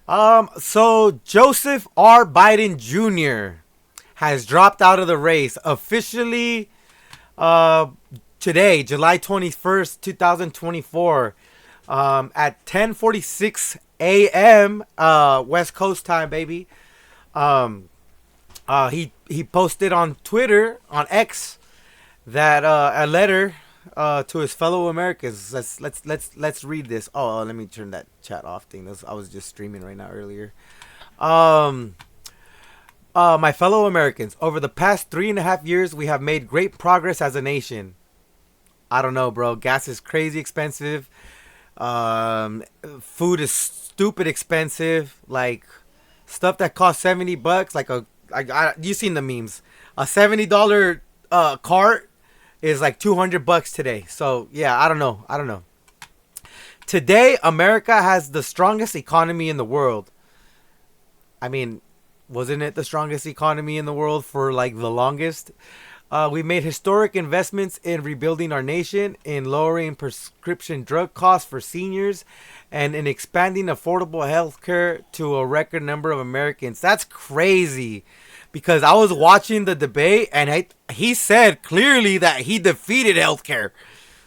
So Joseph R. Biden Jr. has dropped out of the race officially uh today, July 21st, 2024, at 10:46 a.m. West Coast time, baby. Um he posted on Twitter, on X, that a letter to his fellow Americans. Let's read this. Oh, let me turn that chat off thing. I was just streaming right now earlier. Um, my fellow Americans, over the past 3.5 years, we have made great progress as a nation. I don't know, bro. Gas is crazy expensive. Um, Food is stupid expensive. Like stuff that costs $70, you seen the memes. A $70 cart is like $200 today. So yeah, I don't know. I don't know. Today, America has the strongest economy in the world. I mean, wasn't it the strongest economy in the world for like the longest? We made historic investments in rebuilding our nation, in lowering prescription drug costs for seniors, and in expanding affordable health care to a record number of Americans. That's crazy. Because I was watching the debate and he said clearly that he defeated healthcare.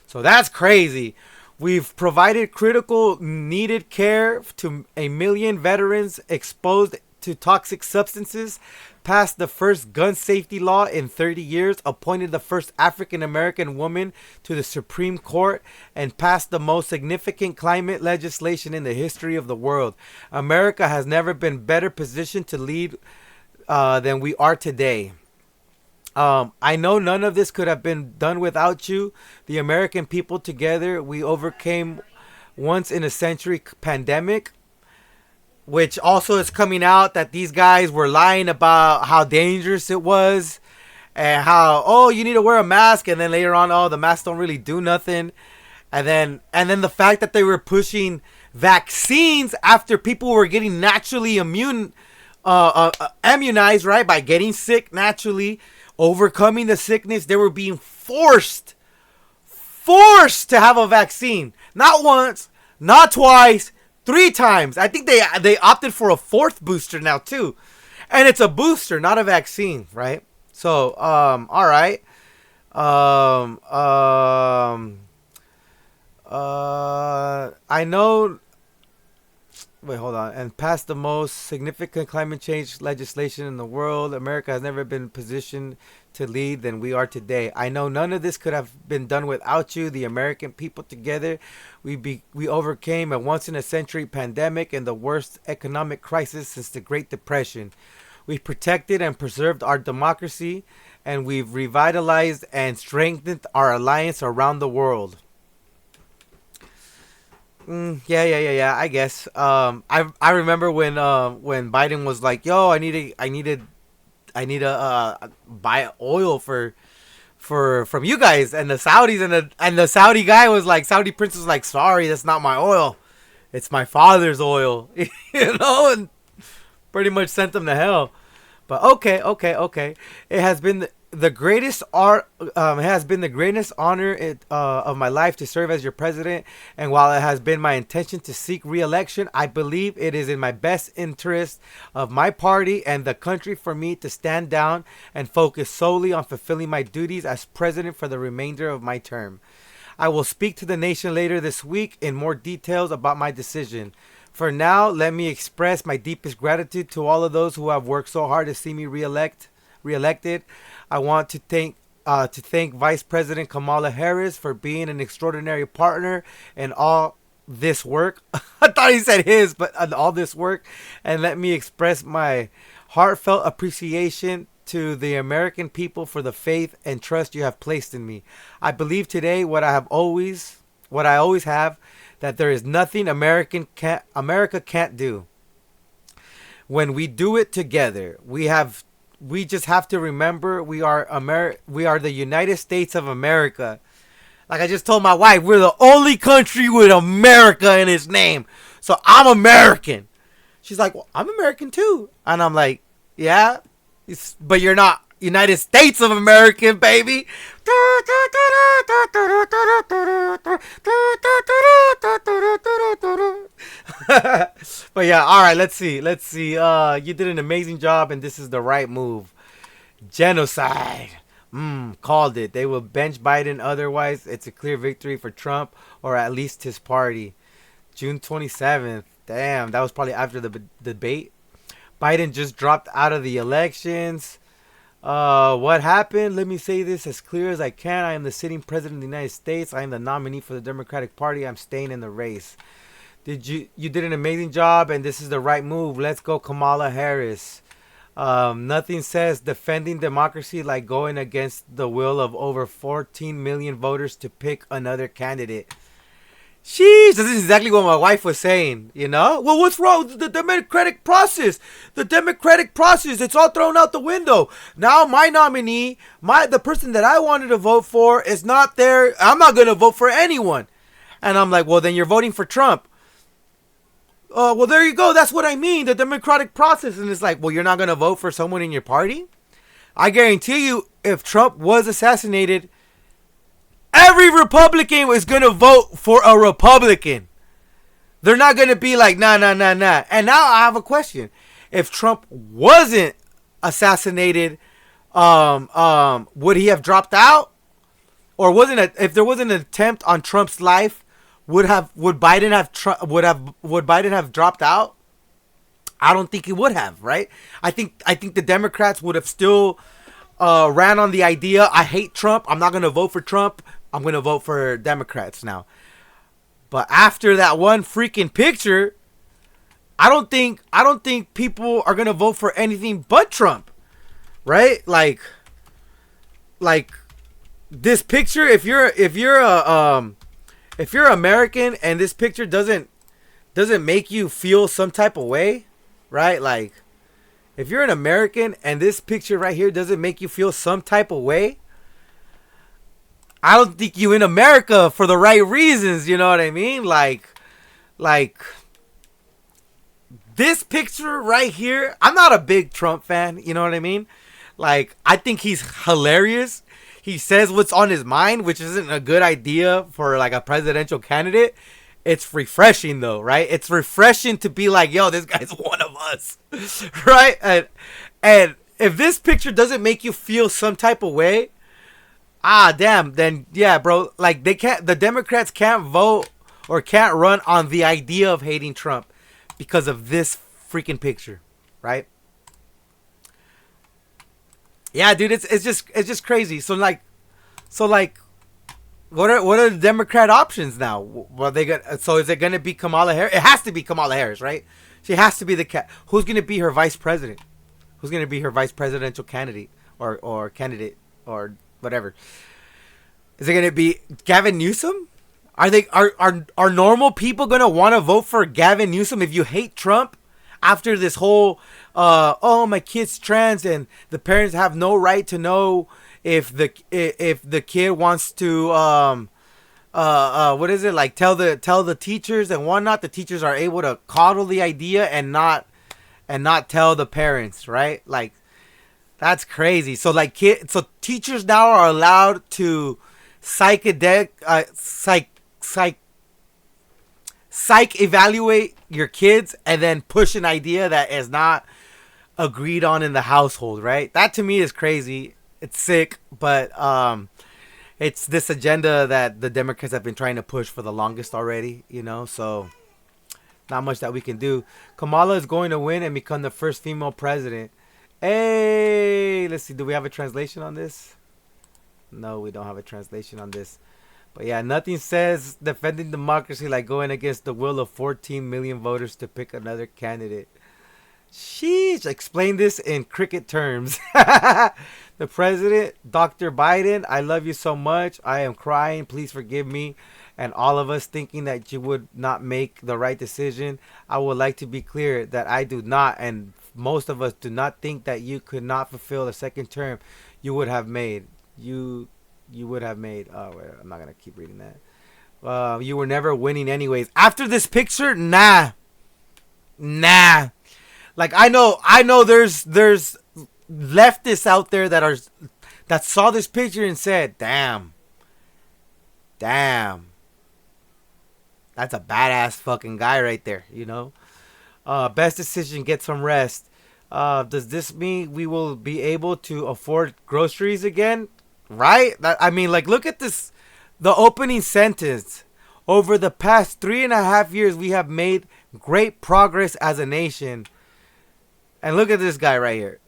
So that's crazy. We've provided critical needed care to a million veterans exposed to toxic substances, passed the first gun safety law in 30 years, appointed the first African American woman to the Supreme Court, and passed the most significant climate legislation in the history of the world. America has never been better positioned to lead than we are today. I know none of this could have been done without you, the American people. Together, we overcame once in a century pandemic, which also is coming out that these guys were lying about how dangerous it was and how, oh, you need to wear a mask, and then later on, oh, the masks don't really do nothing. And then the fact that they were pushing vaccines after people were getting naturally immunized, right, by getting sick naturally, overcoming the sickness. They were being forced to have a vaccine, not once, not twice, 3 times. I think they opted for a fourth booster now too, and it's a booster, not a vaccine, right? So all right. um um I know. Wait, hold on. And passed the most significant climate change legislation in the world. America has never been positioned to lead than we are today. I know none of this could have been done without you, the American people. Together, we overcame a once in a century pandemic and the worst economic crisis since the Great Depression. We protected and preserved our democracy, and we've revitalized and strengthened our alliance around the world. Yeah. I guess. I remember when Biden was like, "Yo, I need to buy oil for from you guys and the Saudis," and the Saudi guy was like, Saudi prince was like, "Sorry, that's not my oil. It's my father's oil," and pretty much sent them to hell. But okay. It has been the greatest art. It has been the greatest honor of my life to serve as your president. And while it has been my intention to seek re-election, I believe it is in my best interest of my party and the country for me to stand down and focus solely on fulfilling my duties as president for the remainder of my term. I will speak to the nation later this week in more details about my decision. For now, let me express my deepest gratitude to all of those who have worked so hard to see me reelected. I want to thank Vice President Kamala Harris for being an extraordinary partner in all this work. I thought he said his, but all this work. And let me express my heartfelt appreciation to the American people for the faith and trust you have placed in me. I believe today what I always have, that there is nothing America can't do. When we do it together, we just have to remember we are the United States of America. Like I just told my wife, we're the only country with America in its name. So I'm American. She's like, "Well, I'm American too." And I'm like, "Yeah, but you're not United States of America, baby." But yeah, all right, let's see. Let's see. You did an amazing job, and this is the right move. Genocide. Called it. They will bench Biden. Otherwise, it's a clear victory for Trump or at least his party. June 27th. Damn, that was probably after the debate. Biden just dropped out of the elections. What happened? Let me say this as clear as I can. I am the sitting president of the United States. I am the nominee for the Democratic Party. I'm staying in the race. You did an amazing job, and this is the right move. Let's go, Kamala Harris. Nothing says defending democracy like going against the will of over 14 million voters to pick another candidate. Sheesh, this is exactly what my wife was saying, you know? Well, what's wrong with the democratic process? The democratic process, it's all thrown out the window. Now my nominee, the person that I wanted to vote for is not there. I'm not going to vote for anyone. And I'm like, well, then you're voting for Trump. Well, there you go. That's what I mean, the democratic process. And it's like, well, you're not going to vote for someone in your party? I guarantee you, if Trump was assassinated, every Republican is going to vote for a Republican. They're not going to be like, nah. And now I have a question. If Trump wasn't assassinated, would he have dropped out? Or if there was an attempt on Trump's life, would Biden have dropped out? I don't think he would have, right? I think the Democrats would have still ran on the idea, I hate Trump, I'm not going to vote for Trump, I'm going to vote for Democrats now. But after that one freaking picture, I don't think people are going to vote for anything but Trump. Right? Like this picture, if you're American and this picture doesn't make you feel some type of way, right? Like if you're an American and this picture right here doesn't make you feel some type of way, I don't think you in America for the right reasons, you know what I mean? Like this picture right here, I'm not a big Trump fan, you know what I mean? Like, I think he's hilarious. He says what's on his mind, which isn't a good idea for like a presidential candidate. It's refreshing though, right? It's refreshing to be like, yo, this guy's one of us, right? And if this picture doesn't make you feel some type of way, damn, then yeah, bro, like the Democrats can't vote or can't run on the idea of hating Trump because of this freaking picture, right? Yeah, dude, it's just crazy. So like, what are the Democrat options now? Well, so is it gonna be Kamala Harris? It has to be Kamala Harris, right? She has to be who's gonna be her vice president? Who's gonna be her vice presidential candidate or candidate or whatever? Is it gonna be Gavin Newsom? Are normal people gonna want to vote for Gavin Newsom if you hate Trump? After this whole, my kid's trans and the parents have no right to know if the kid wants to, what is it, like tell the teachers and whatnot. The teachers are able to coddle the idea and not tell the parents, right? Like that's crazy. So like so teachers now are allowed to psych evaluate your kids and then push an idea that is not agreed on in the household, right? That to me is crazy. It's sick, but it's this agenda that the Democrats have been trying to push for the longest already, you know, so not much that we can do. Kamala is going to win and become the first female president. Hey, let's see, do we have a translation on this? No, we don't have a translation on this. But yeah, nothing says defending democracy like going against the will of 14 million voters to pick another candidate. Sheesh, explain this in cricket terms. The president, Dr. Biden, I love you so much. I am crying. Please forgive me. And all of us thinking that you would not make the right decision. I would like to be clear that I do not, and most of us do not think that you could not fulfill the second term you would have made. You would have made. Oh, wait, I'm not gonna keep reading that. You were never winning anyways. After this picture, nah. Like I know there's leftists out there that that saw this picture and said, damn, damn, that's a badass fucking guy right there, you know? Best decision, get some rest. Does this mean we will be able to afford groceries again? Right? I mean, like, look at this. The opening sentence. Over the past 3.5 years, we have made great progress as a nation. And look at this guy right here.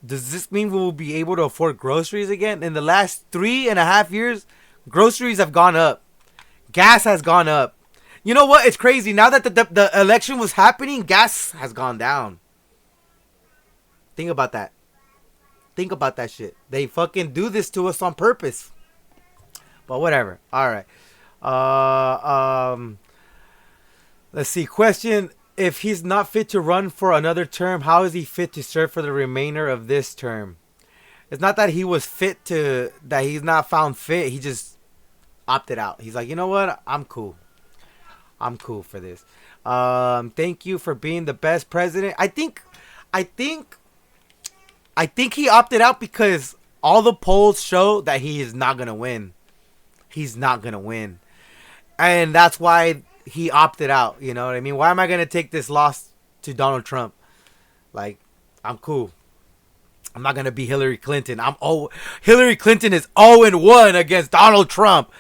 Does this mean we will be able to afford groceries again? In the last 3.5 years, groceries have gone up. Gas has gone up. You know what? It's crazy. Now that the election was happening, gas has gone down. Think about that. Think about that shit. They fucking do this to us on purpose. But whatever. All right. Let's see. Question: if he's not fit to run for another term, how is he fit to serve for the remainder of this term? It's not that he was fit to, that he's not found fit. He just opted out. He's like, you know what? I'm cool. I'm cool for this. Thank you for being the best president. I think he opted out because all the polls show that he is not gonna win. He's not gonna win, and that's why he opted out. You know what I mean? Why am I gonna take this loss to Donald Trump? Like, I'm cool. I'm not gonna be Hillary Clinton. Hillary Clinton is 0-1 against Donald Trump.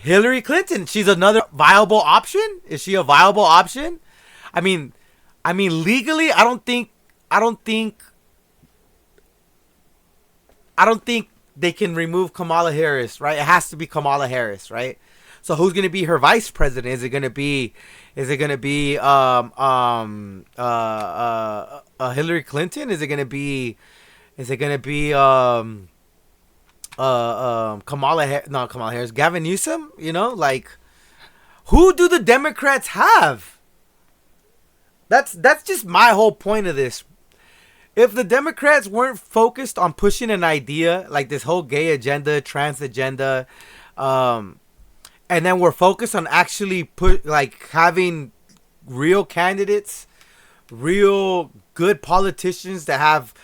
Hillary Clinton, she's another viable option. Is she a viable option? I mean, legally, I don't think they can remove Kamala Harris, right? It has to be Kamala Harris, right? So who's gonna be her vice president? Is it gonna be Hillary Clinton? Is it gonna be Kamala Harris, Gavin Newsom? You know, like, who do the Democrats have? That's just my whole point of this. If the Democrats weren't focused on pushing an idea like this whole gay agenda, trans agenda, and then we're focused on actually having real candidates, real good politicians that have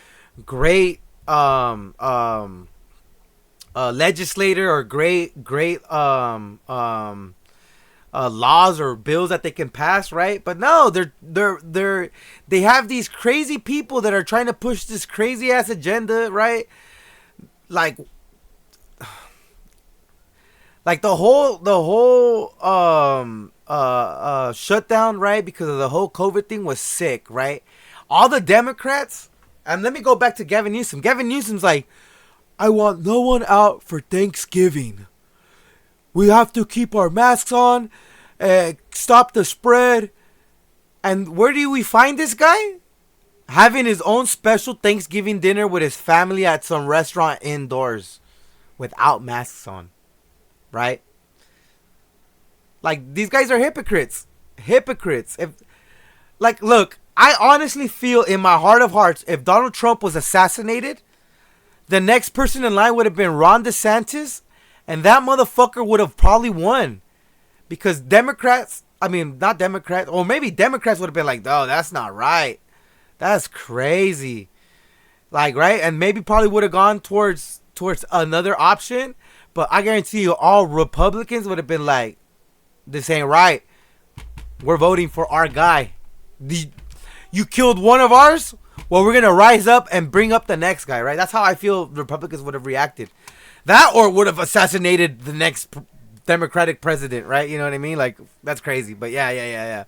great legislator or great laws or bills that they can pass, right? But no, they have these crazy people that are trying to push this crazy ass agenda, right? Like the whole shutdown, right? Because of the whole COVID thing was sick, right? All the Democrats, and let me go back to Gavin Newsom. Gavin Newsom's like, I want no one out for Thanksgiving. We have to keep our masks on, stop the spread. And where do we find this guy? Having his own special Thanksgiving dinner with his family at some restaurant indoors without masks on. Right? Like, these guys are hypocrites. Hypocrites. Look, I honestly feel in my heart of hearts, if Donald Trump was assassinated, the next person in line would have been Ron DeSantis. And that motherfucker would have probably won. Because Democrats, not Democrats, or maybe Democrats would have been like, oh, that's not right. That's crazy. Like, right? And maybe probably would have gone towards another option. But I guarantee you all Republicans would have been like, this ain't right. We're voting for our guy. You killed one of ours? Well, we're going to rise up and bring up the next guy, right? That's how I feel Republicans would have reacted. That or would have assassinated the next Democratic president, right? You know what I mean? Like, that's crazy. But yeah.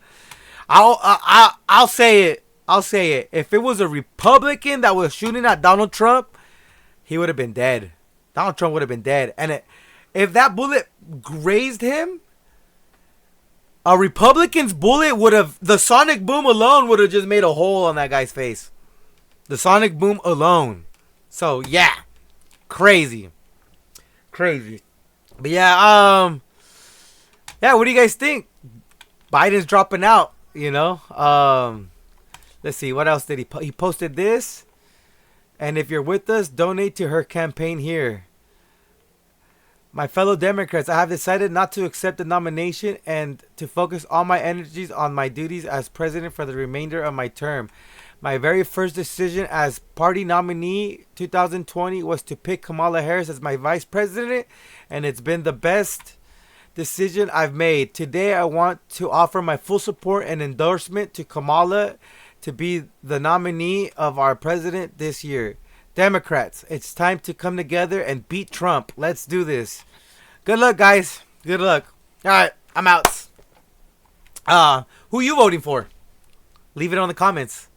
I'll say it. If it was a Republican that was shooting at Donald Trump, he would have been dead. Donald Trump would have been dead. And if that bullet grazed him, a Republican's bullet would have, the sonic boom alone would have just made a hole on that guy's face. The sonic boom alone. So yeah, crazy. But yeah, what do you guys think? Biden's dropping out, you know. Let's see, what else did he posted this. And if you're with us, donate to her campaign here. My fellow Democrats, I have decided not to accept the nomination and to focus all my energies on my duties as president for the remainder of my term. My very first decision as party nominee 2020 was to pick Kamala Harris as my vice president, and it's been the best decision I've made. Today, I want to offer my full support and endorsement to Kamala to be the nominee of our president this year. Democrats, it's time to come together and beat Trump. Let's do this. Good luck, guys. Good luck. All right, I'm out. Who you voting for? Leave it on the comments.